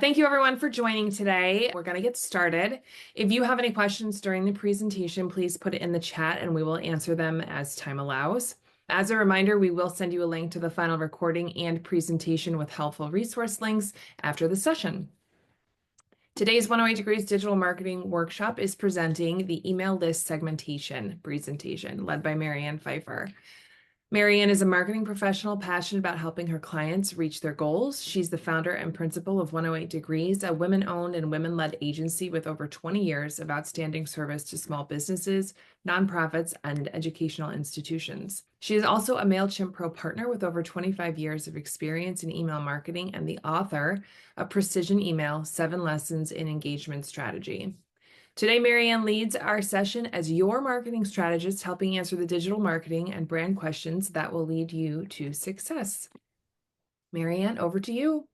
Thank you everyone for joining today. We're going to get started. If you have any questions during the presentation, please put it in the chat and we will answer them as time allows. As a reminder, we will send you a link to the final recording and presentation with helpful resource links after the session. Today's 108 Degrees Digital Marketing Workshop is presenting the email list segmentation presentation led by Marianne Pfeiffer. Marianne is a marketing professional passionate about helping her clients reach their goals. She's the founder and principal of 108 Degrees, a women-owned and women-led agency with over 20 years of outstanding service to small businesses, nonprofits, and educational institutions. She is also a MailChimp Pro partner with over 25 years of experience in email marketing and the author of Precision Email: 7 Lessons in Engagement Strategy. Today, Marianne leads our session as your marketing strategist, helping answer the digital marketing and brand questions that will lead you to success. Marianne, over to you.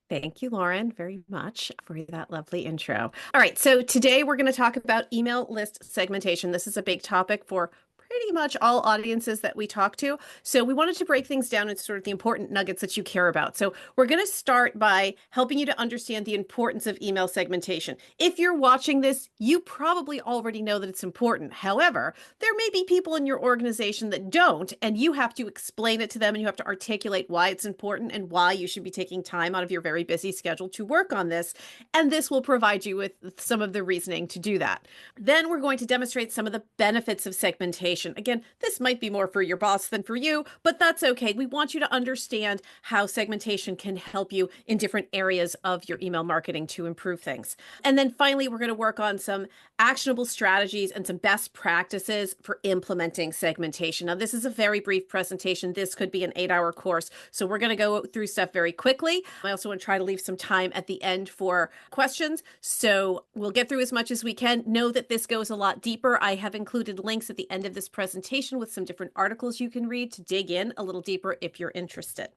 Thank you, Lauren, very much for that lovely intro. All right, so today we're going to talk about email list segmentation. This is a big topic for pretty much all audiences that we talk to. So we wanted to break things down into sort of the important nuggets that you care about. So we're going to start by helping you to understand the importance of email segmentation. If you're watching this, you probably already know that it's important. However, there may be people in your organization that don't, and you have to explain it to them and you have to articulate why it's important and why you should be taking time out of your very busy schedule to work on this. And this will provide you with some of the reasoning to do that. Then we're going to demonstrate some of the benefits of segmentation. Again, this might be more for your boss than for you, but that's okay. We want you to understand how segmentation can help you in different areas of your email marketing to improve things. And then finally, we're going to work on some actionable strategies and some best practices for implementing segmentation. Now, this is a very brief presentation. This could be an 8-hour course, so we're going to go through stuff very quickly. I also want to try to leave some time at the end for questions, so we'll get through as much as we can. Know that this goes a lot deeper. I have included links at the end of this presentation with some different articles you can read to dig in a little deeper if you're interested.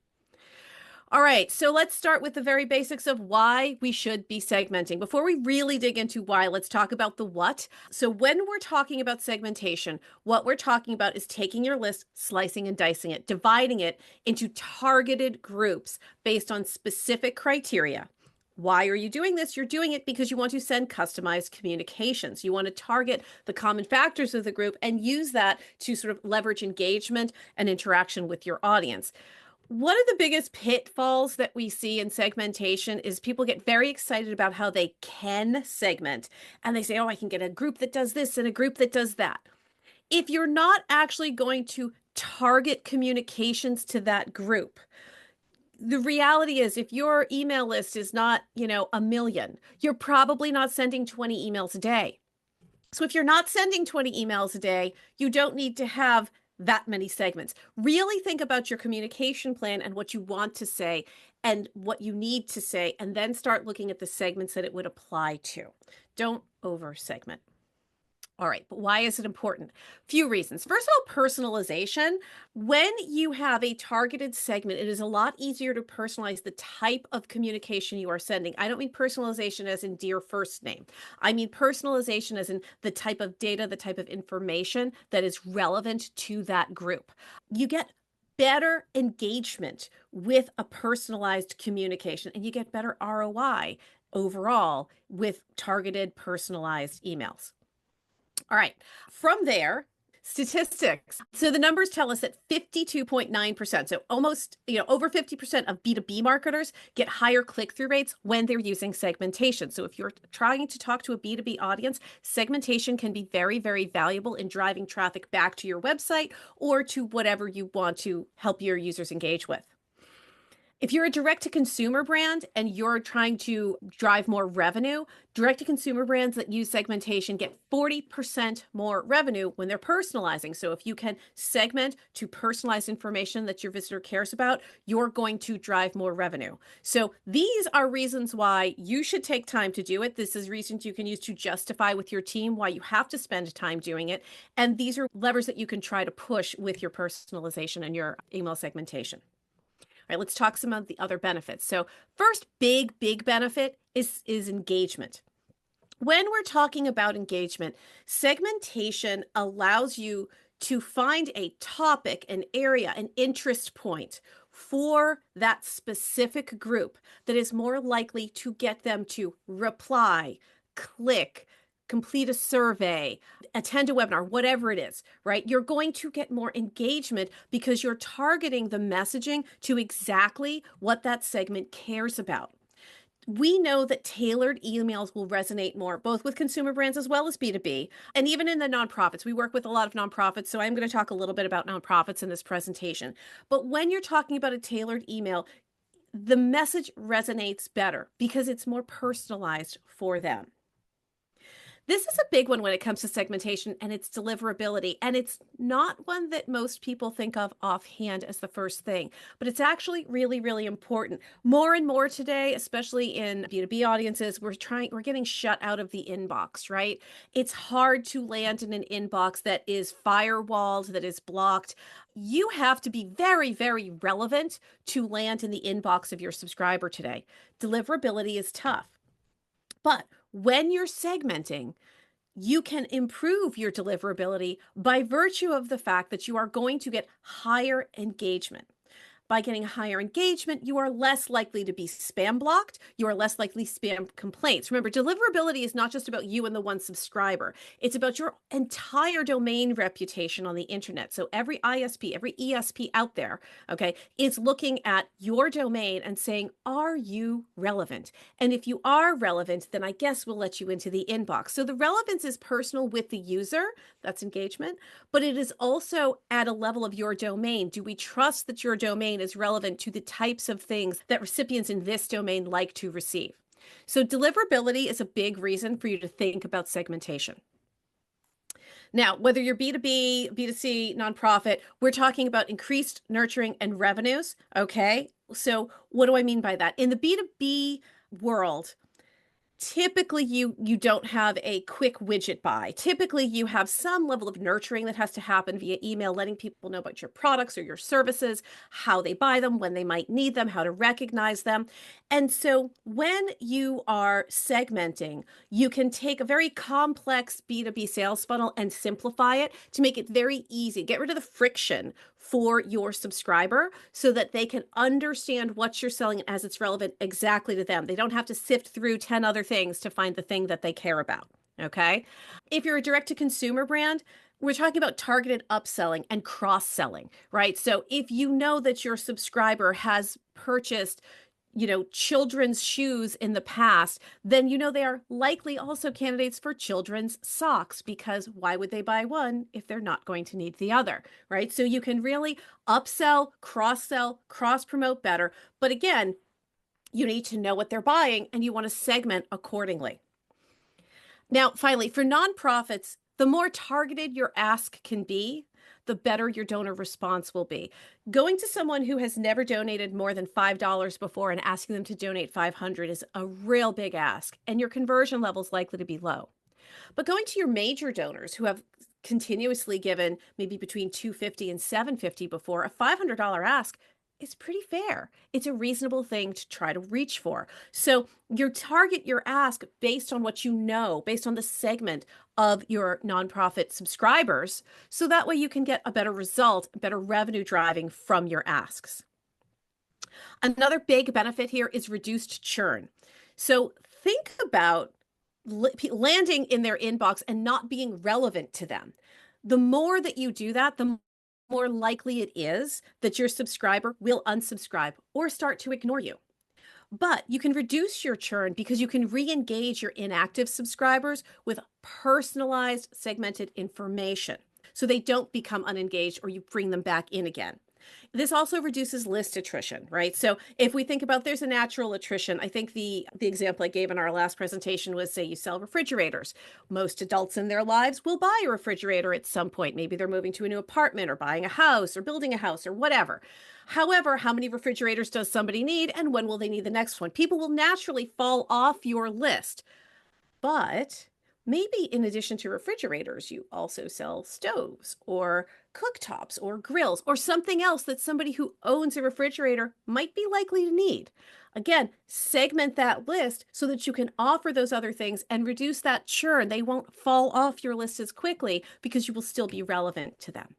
All right, so let's start with the very basics of why we should be segmenting. Before we really dig into why, let's talk about the what. So when we're talking about segmentation, what we're talking about is taking your list, slicing and dicing it, dividing it into targeted groups based on specific criteria. Why are you doing this? You're doing it because you want to send customized communications. You want to target the common factors of the group and use that to sort of leverage engagement and interaction with your audience. One of the biggest pitfalls that we see in segmentation is people get very excited about how they can segment. And they say, oh, I can get a group that does this and a group that does that. If you're not actually going to target communications to that group, the reality is if your email list is not, a million, you're probably not sending 20 emails a day. So if you're not sending 20 emails a day, you don't need to have that many segments. Really think about your communication plan and what you want to say and what you need to say, and then start looking at the segments that it would apply to. Don't over segment. All right, but why is it important? Few reasons. First of all, personalization. When you have a targeted segment, it is a lot easier to personalize the type of communication you are sending. I don't mean personalization as in dear first name. I mean personalization as in the type of data, the type of information that is relevant to that group. You get better engagement with a personalized communication, and you get better ROI overall with targeted personalized emails. All right, from there, statistics. So the numbers tell us that 52.9%, so almost, over 50% of B2B marketers get higher click-through rates when they're using segmentation. So if you're trying to talk to a B2B audience, segmentation can be very, very valuable in driving traffic back to your website or to whatever you want to help your users engage with. If you're a direct-to-consumer brand and you're trying to drive more revenue, direct-to-consumer brands that use segmentation get 40% more revenue when they're personalizing. So if you can segment to personalize information that your visitor cares about, you're going to drive more revenue. So these are reasons why you should take time to do it. This is reasons you can use to justify with your team why you have to spend time doing it. And these are levers that you can try to push with your personalization and your email segmentation. All right, let's talk some of the other benefits. So first big benefit is engagement. When we're talking about engagement, segmentation allows you to find a topic, an area, an interest point for that specific group that is more likely to get them to reply, click, complete a survey, attend a webinar, whatever it is, right? You're going to get more engagement because you're targeting the messaging to exactly what that segment cares about. We know that tailored emails will resonate more, both with consumer brands as well as B2B, and even in the nonprofits. We work with a lot of nonprofits, so I'm going to talk a little bit about nonprofits in this presentation. But when you're talking about a tailored email, the message resonates better because it's more personalized for them. This is a big one when it comes to segmentation and its deliverability. And it's not one that most people think of offhand as the first thing, but it's actually really, really important. More and more today, especially in B2B audiences, we're getting shut out of the inbox, right? It's hard to land in an inbox that is firewalled, that is blocked. You have to be very, very relevant to land in the inbox of your subscriber today. Deliverability is tough. But when you're segmenting, you can improve your deliverability by virtue of the fact that you are going to get higher engagement. By getting higher engagement, you are less likely to be spam blocked. You are less likely spam complaints. Remember, deliverability is not just about you and the one subscriber. It's about your entire domain reputation on the internet. So every ISP, every ESP out there, okay, is looking at your domain and saying, are you relevant? And if you are relevant, then I guess we'll let you into the inbox. So the relevance is personal with the user. That's engagement. But it is also at a level of your domain. Do we trust that your domain is relevant to the types of things that recipients in this domain like to receive? So deliverability is a big reason for you to think about segmentation. Now, whether you're B2B, B2C, nonprofit, we're talking about increased nurturing and revenues. Okay. So what do I mean by that? In the B2B world, typically you don't have a quick widget buy. Typically you have some level of nurturing that has to happen via email, letting people know about your products or your services, how they buy them, when they might need them, how to recognize them. And so when you are segmenting, you can take a very complex B2B sales funnel and simplify it to make it very easy. Get rid of the friction for your subscriber so that they can understand what you're selling as it's relevant exactly to them. They don't have to sift through 10 other things to find the thing that they care about. Okay. If you're a direct to consumer brand, we're talking about targeted upselling and cross-selling, right? So if you know that your subscriber has purchased children's shoes in the past, then they are likely also candidates for children's socks, because why would they buy one if they're not going to need the other, right? So you can really upsell, cross-sell, cross-promote better. But again, you need to know what they're buying and you want to segment accordingly. Now, finally, for nonprofits, the more targeted your ask can be, the better your donor response will be. Going to someone who has never donated more than $5 before and asking them to donate $500 is a real big ask, and your conversion level is likely to be low. But going to your major donors who have continuously given maybe between $250 and $750 before, a $500 ask is pretty fair. It's a reasonable thing to try to reach for. So you target your ask based on what you know, based on the segment of your nonprofit subscribers. So that way you can get a better result, better revenue driving from your asks. Another big benefit here is reduced churn. So think about landing in their inbox and not being relevant to them. The more that you do that, the more likely it is that your subscriber will unsubscribe or start to ignore you. But you can reduce your churn because you can re-engage your inactive subscribers with personalized, segmented information so they don't become unengaged or you bring them back in again. This also reduces list attrition, right? So if we think about there's a natural attrition, I think the example I gave in our last presentation was, say you sell refrigerators. Most adults in their lives will buy a refrigerator at some point. Maybe they're moving to a new apartment or buying a house or building a house or whatever. However, how many refrigerators does somebody need and when will they need the next one? People will naturally fall off your list. But maybe in addition to refrigerators, you also sell stoves or cooktops or grills or something else that somebody who owns a refrigerator might be likely to need. Again, segment that list so that you can offer those other things and reduce that churn. They won't fall off your list as quickly because you will still be relevant to them.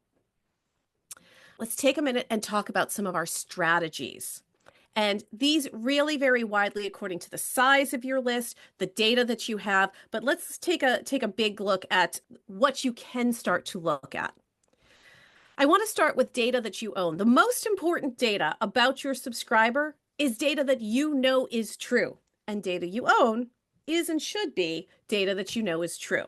Let's take a minute and talk about some of our strategies. And these really vary widely according to the size of your list, the data that you have, but let's take a big look at what you can start to look at. I want to start with data that you own. The most important data about your subscriber is data that you know is true, and data you own is and should be data that you know is true.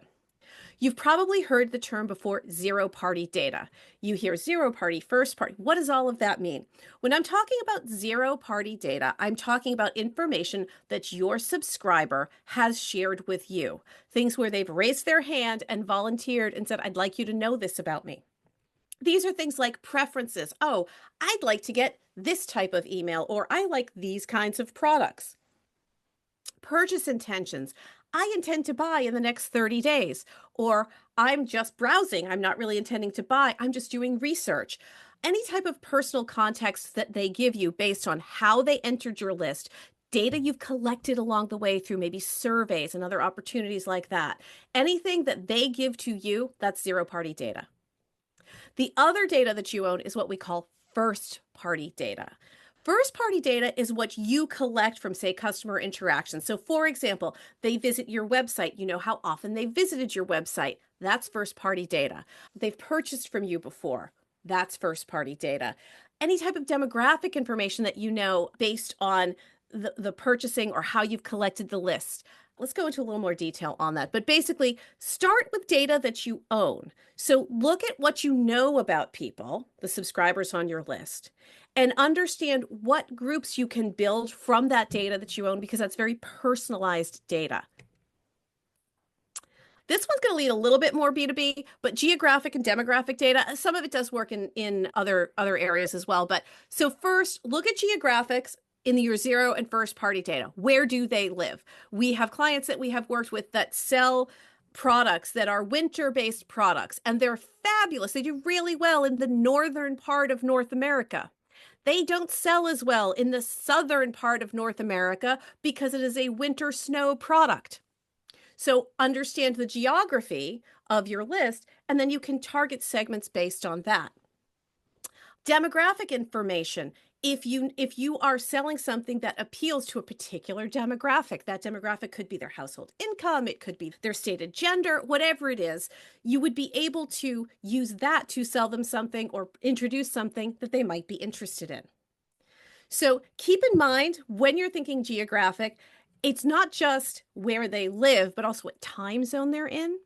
You've probably heard the term before, zero-party data. You hear zero-party, first-party. What does all of that mean? When I'm talking about zero-party data, I'm talking about information that your subscriber has shared with you. Things where they've raised their hand and volunteered and said, I'd like you to know this about me. These are things like preferences. Oh, I'd like to get this type of email, or I like these kinds of products. Purchase intentions. I intend to buy in the next 30 days, or I'm just browsing. I'm not really intending to buy. I'm just doing research. Any type of personal context that they give you based on how they entered your list, data you've collected along the way through maybe surveys and other opportunities like that. Anything that they give to you, that's zero-party data. The other data that you own is what we call first-party data. First-party data is what you collect from, say, customer interaction. So, for example, they visit your website. You know how often they visited your website. That's first-party data. They've purchased from you before. That's first-party data. Any type of demographic information that you know based on the purchasing or how you've collected the list. Let's go into a little more detail on that. But basically, start with data that you own. So look at what you know about people, the subscribers on your list, and understand what groups you can build from that data that you own, because that's very personalized data. This one's going to lead a little bit more B2B, but geographic and demographic data, some of it does work in other areas as well. But so first, look at geographics in your zero and first party data. Where do they live? We have clients that we have worked with that sell products that are winter-based products, and they're fabulous. They do really well in the northern part of North America. They don't sell as well in the southern part of North America because it is a winter snow product. So understand the geography of your list, and then you can target segments based on that. Demographic information. If you are selling something that appeals to a particular demographic, that demographic could be their household income, it could be their stated gender, whatever it is, you would be able to use that to sell them something or introduce something that they might be interested in. So keep in mind when you're thinking geographic, it's not just where they live, but also what time zone they're in.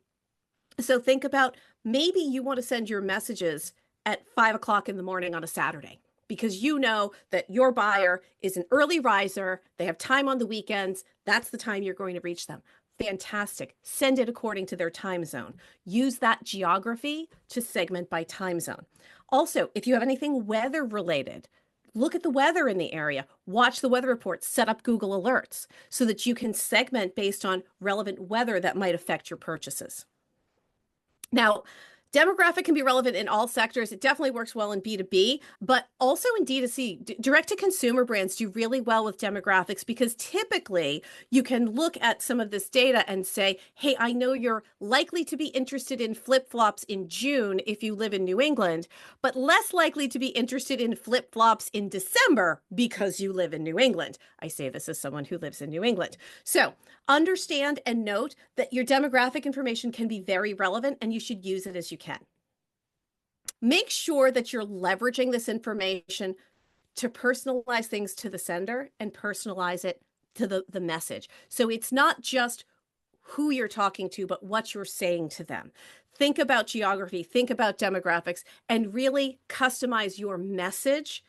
So think about maybe you want to send your messages at 5 o'clock in the morning on a Saturday, because you know that your buyer is an early riser. They have time on the weekends. That's the time you're going to reach them. Fantastic. Send it according to their time zone. Use that geography to segment by time zone. Also, if you have anything weather related, look at the weather in the area, watch the weather reports, set up Google Alerts so that you can segment based on relevant weather that might affect your purchases. Now, demographic can be relevant in all sectors. It definitely works well in B2B, but also in D2C. Direct-to-consumer brands do really well with demographics because typically you can look at some of this data and say, hey, I know you're likely to be interested in flip-flops in June if you live in New England, but less likely to be interested in flip-flops in December because you live in New England. I say this as someone who lives in New England. So understand and note that your demographic information can be very relevant and you should use it as you can. Make sure that you're leveraging this information to personalize things to the sender and personalize it to the message. So it's not just who you're talking to, but what you're saying to them. Think about geography, think about demographics, and really customize your message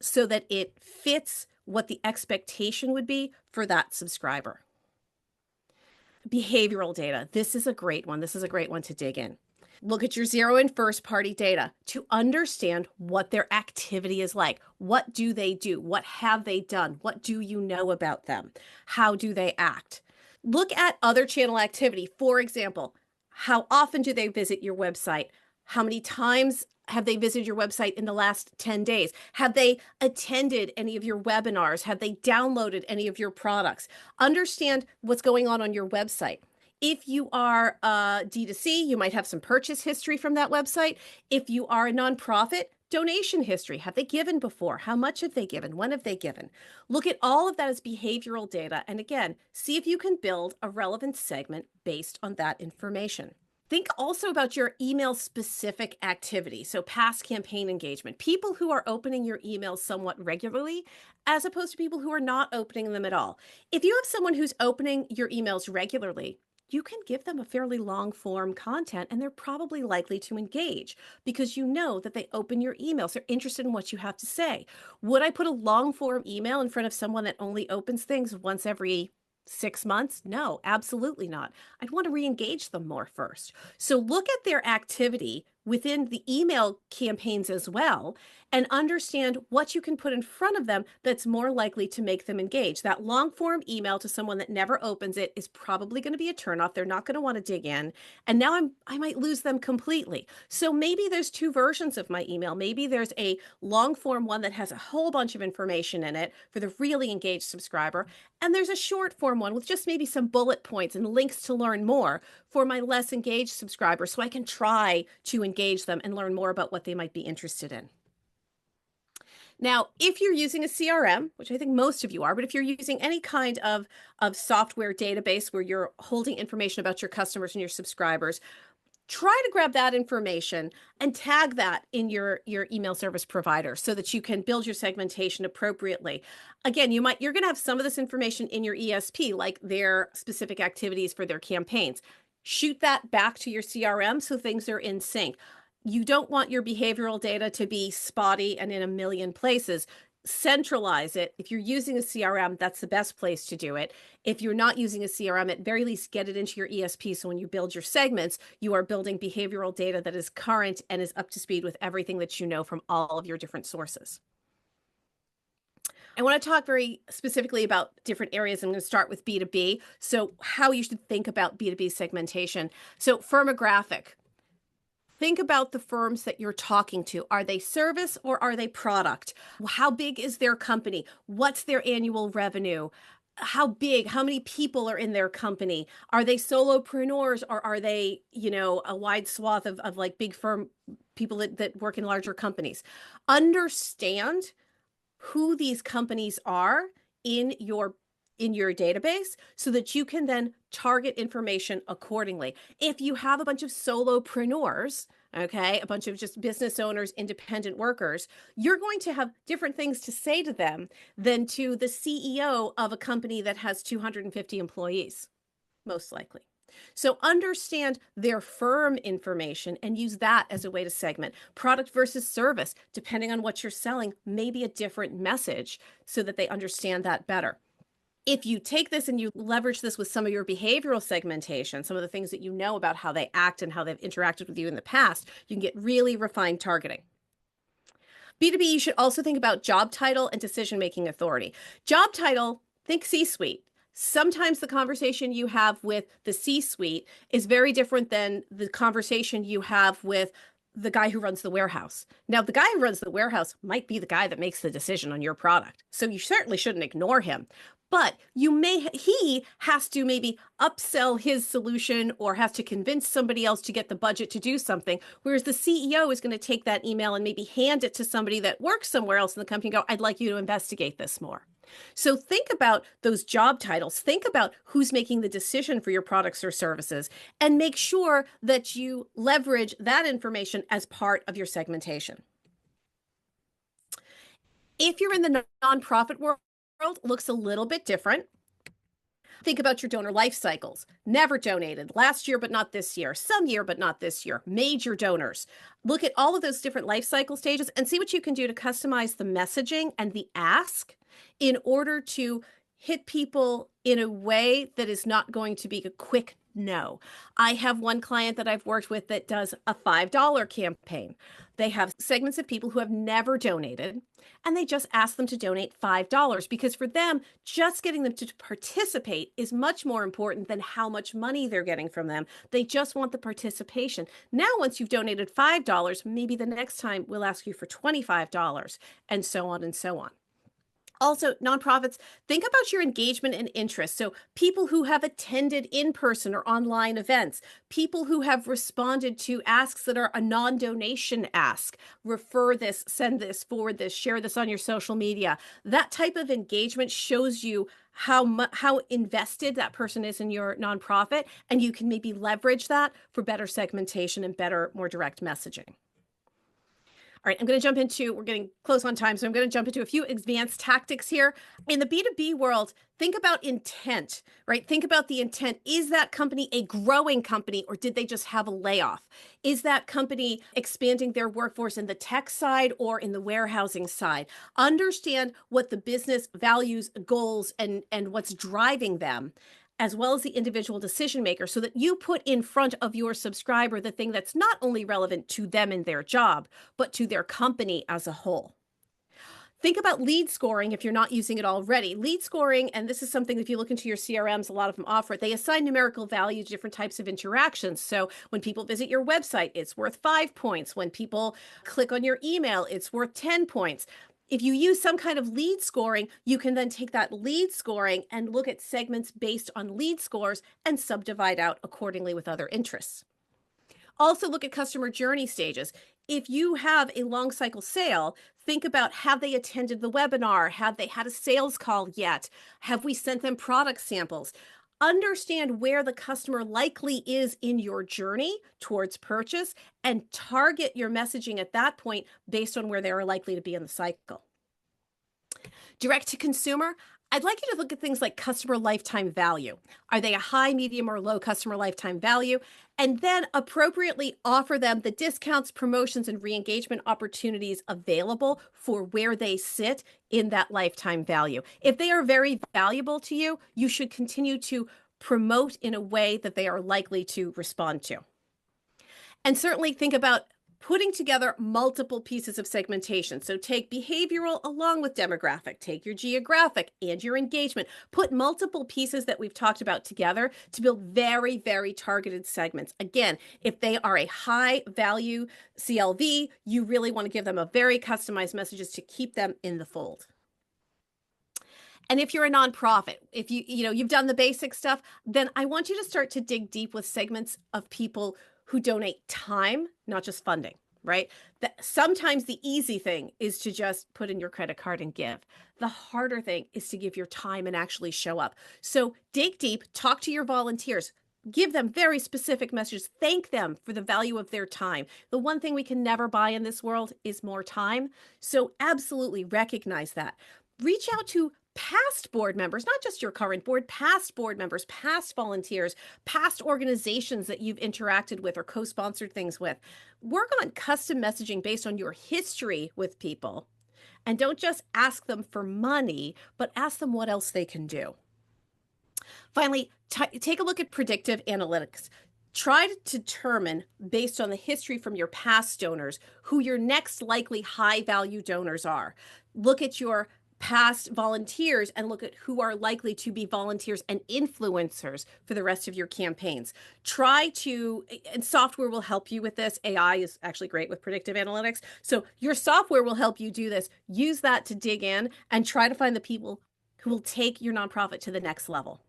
so that it fits what the expectation would be for that subscriber. Behavioral data. This is a great one. This is a great one to dig in. Look at your zero and first party data to understand what their activity is like. What do they do? What have they done? What do you know about them? How do they act? Look at other channel activity. For example, how often do they visit your website? How many times have they visited your website in the last 10 days? Have they attended any of your webinars? Have they downloaded any of your products? Understand what's going on your website. If you are D2C, you might have some purchase history from that website. If you are a nonprofit, donation history. Have they given before? How much have they given? When have they given? Look at all of that as behavioral data. And again, see if you can build a relevant segment based on that information. Think also about your email specific activity. So past campaign engagement, people who are opening your emails somewhat regularly, as opposed to people who are not opening them at all. If you have someone who's opening your emails regularly, you can give them a fairly long form content and they're probably likely to engage because you know that they open your emails. They're interested in what you have to say. Would I put a long form email in front of someone that only opens things once every 6 months? No, absolutely not. I'd want to re-engage them more first. So look at their activity within the email campaigns as well and understand what you can put in front of them that's more likely to make them engage. That long form email to someone that never opens it is probably going to be a turnoff. They're not going to want to dig in. And now I might lose them completely. So maybe there's two versions of my email. Maybe there's a long form one that has a whole bunch of information in it for the really engaged subscriber. And there's a short form one with just maybe some bullet points and links to learn more for my less engaged subscribers so I can try to engage them and learn more about what they might be interested in. Now, if you're using a CRM, which I think most of you are, but if you're using any kind of software database where you're holding information about your customers and your subscribers, try to grab that information and tag that in your email service provider so that you can build your segmentation appropriately. Again, you're going to have some of this information in your ESP, like their specific activities for their campaigns. Shoot that back to your CRM so things are in sync. You don't want your behavioral data to be spotty and in a million places. Centralize it. If you're using a CRM, that's the best place to do it. If you're not using a CRM, at very least get it into your ESP. So when you build your segments, you are building behavioral data that is current and is up to speed with everything that you know from all of your different sources. I want to talk very specifically about different areas. I'm going to start with B2B. So how you should think about B2B segmentation. So firmographic. Think about the firms that you're talking to. Are they service or are they product? How big is their company? What's their annual revenue? How big, how many people are in their company? Are they solopreneurs or are they, a wide swath of like big firm people that work in larger companies? Understand who these companies are in your database so that you can then target information accordingly. If you have a bunch of solopreneurs, okay, a bunch of just business owners, independent workers, you're going to have different things to say to them than to the CEO of a company that has 250 employees, most likely. So understand their firm information and use that as a way to segment. Product versus service, depending on what you're selling, may be a different message so that they understand that better. If you take this and you leverage this with some of your behavioral segmentation, some of the things that you know about how they act and how they've interacted with you in the past, you can get really refined targeting. B2B, you should also think about job title and decision-making authority. Job title, think C-suite. Sometimes the conversation you have with the C-suite is very different than the conversation you have with the guy who runs the warehouse. Now, the guy who runs the warehouse might be the guy that makes the decision on your product. So you certainly shouldn't ignore him. But he has to maybe upsell his solution or has to convince somebody else to get the budget to do something. Whereas the CEO is going to take that email and maybe hand it to somebody that works somewhere else in the company and go, I'd like you to investigate this more. So think about those job titles. Think about who's making the decision for your products or services and make sure that you leverage that information as part of your segmentation. If you're in the nonprofit world, looks a little bit different. Think about your donor life cycles. Never donated, last year but not this year, some year but not this year, major donors. Look at all of those different life cycle stages and see what you can do to customize the messaging and the ask in order to hit people in a way that is not going to be a quick no. I have one client that I've worked with that does a $5 campaign. They have segments of people who have never donated, and they just ask them to donate $5 because for them, just getting them to participate is much more important than how much money they're getting from them. They just want the participation. Now, once you've donated $5, maybe the next time we'll ask you for $25 and so on and so on. Also, nonprofits, think about your engagement and interest. So, people who have attended in person or online events, people who have responded to asks that are a non donation ask, refer this, send this, forward this, share this on your social media. That type of engagement shows you how invested that person is in your nonprofit, and you can maybe leverage that for better segmentation and better, more direct messaging. All right, I'm going to jump into, we're getting close on time, so I'm going to jump into a few advanced tactics here. In the B2B world, think about intent, right? Think about the intent. Is that company a growing company, or did they just have a layoff? Is that company expanding their workforce in the tech side or in the warehousing side? Understand what the business values, goals, and what's driving them, as well as the individual decision maker, so that you put in front of your subscriber the thing that's not only relevant to them and their job, but to their company as a whole. Think about lead scoring if you're not using it already. Lead scoring, and this is something if you look into your CRMs, a lot of them offer it, they assign numerical value to different types of interactions. So when people visit your website, it's worth 5 points. When people click on your email, it's worth 10 points. If you use some kind of lead scoring, you can then take that lead scoring and look at segments based on lead scores and subdivide out accordingly with other interests. Also look at customer journey stages. If you have a long cycle sale, think about, have they attended the webinar? Have they had a sales call yet? Have we sent them product samples? Understand where the customer likely is in your journey towards purchase and target your messaging at that point based on where they are likely to be in the cycle. Direct to consumer, I'd like you to look at things like customer lifetime value. Are they a high, medium, or low customer lifetime value? And then appropriately offer them the discounts, promotions, and re-engagement opportunities available for where they sit in that lifetime value. If they are very valuable to you, you should continue to promote in a way that they are likely to respond to. And certainly think about putting together multiple pieces of segmentation. So take behavioral along with demographic, take your geographic and your engagement, put multiple pieces that we've talked about together to build very, very targeted segments. Again, if they are a high value CLV, you really want to give them a very customized messages to keep them in the fold. And if you're a nonprofit, if you've done the basic stuff, then I want you to start to dig deep with segments of people who donate time, not just funding, right? Sometimes the easy thing is to just put in your credit card and give. The harder thing is to give your time and actually show up. So dig deep, talk to your volunteers, give them very specific messages, thank them for the value of their time. The one thing we can never buy in this world is more time. So absolutely recognize that. Reach out to past board members, not just your current board, past board members, past volunteers, past organizations that you've interacted with or co-sponsored things with. Work on custom messaging based on your history with people. And don't just ask them for money, but ask them what else they can do. Finally, take a look at predictive analytics. Try to determine, based on the history from your past donors, who your next likely high value donors are. Look at your past volunteers and look at who are likely to be volunteers and influencers for the rest of your campaigns. And software will help you with this. AI is actually great with predictive analytics. So your software will help you do this. Use that to dig in and try to find the people who will take your nonprofit to the next level.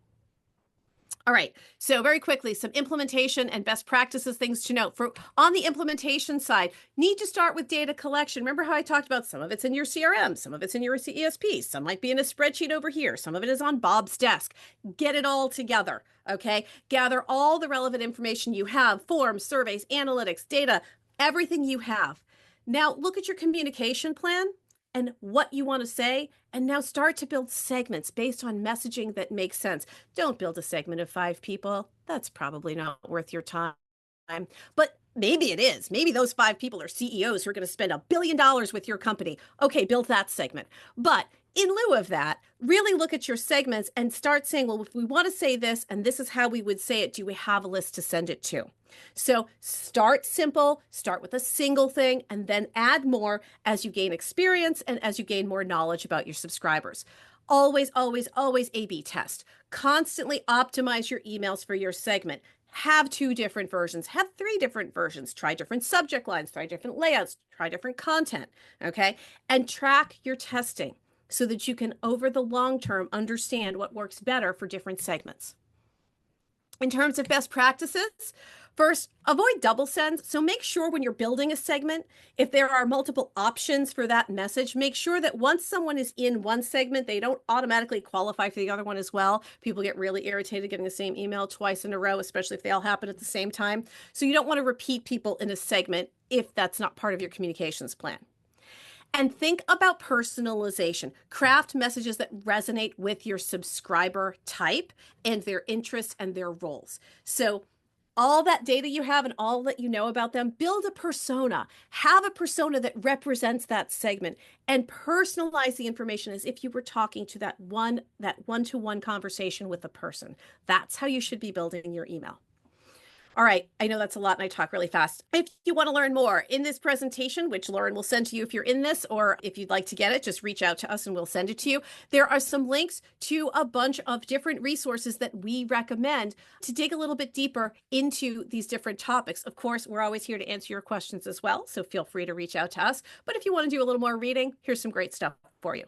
All right, so very quickly, some implementation and best practices, things to note. On the implementation side, need to start with data collection. Remember how I talked about some of it's in your CRM, some of it's in your ESP, some might be in a spreadsheet over here, some of it is on Bob's desk. Get it all together, okay? Gather all the relevant information you have, forms, surveys, analytics, data, everything you have. Now look at your communication plan and what you want to say, and now start to build segments based on messaging that makes sense. Don't build a segment of 5 people. That's probably not worth your time. But maybe it is. Maybe those 5 people are CEOs who are going to spend $1 billion with your company. Okay, build that segment. But in lieu of that, really look at your segments and start saying, well, if we want to say this, and this is how we would say it, do we have a list to send it to? So start simple, start with a single thing, and then add more as you gain experience and as you gain more knowledge about your subscribers. Always, always, always A/B test. Constantly optimize your emails for your segment. Have 2 different versions, have 3 different versions, try different subject lines, try different layouts, try different content, okay? And track your testing. so that you can, over the long term, understand what works better for different segments. In terms of best practices, first, avoid double sends. So make sure when you're building a segment, if there are multiple options for that message, make sure that once someone is in one segment, they don't automatically qualify for the other one as well. People get really irritated getting the same email twice in a row, especially if they all happen at the same time. So you don't want to repeat people in a segment if that's not part of your communications plan. And think about personalization. Craft messages that resonate with your subscriber type and their interests and their roles. So all that data you have and all that you know about them, build a persona. Have a persona that represents that segment and personalize the information as if you were talking to that one-to-one conversation with a person. That's how you should be building your email. All right, I know that's a lot and I talk really fast. If you want to learn more in this presentation, which Lauren will send to you if you're in this, or if you'd like to get it, just reach out to us and we'll send it to you. There are some links to a bunch of different resources that we recommend to dig a little bit deeper into these different topics. Of course, we're always here to answer your questions as well, so feel free to reach out to us. But if you want to do a little more reading, here's some great stuff for you.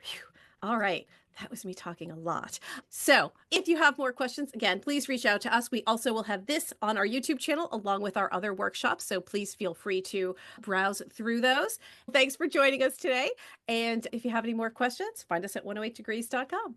Whew. All right. That was me talking a lot. So if you have more questions, again, please reach out to us. We also will have this on our YouTube channel along with our other workshops. So please feel free to browse through those. Thanks for joining us today. And if you have any more questions, find us at 108degrees.com.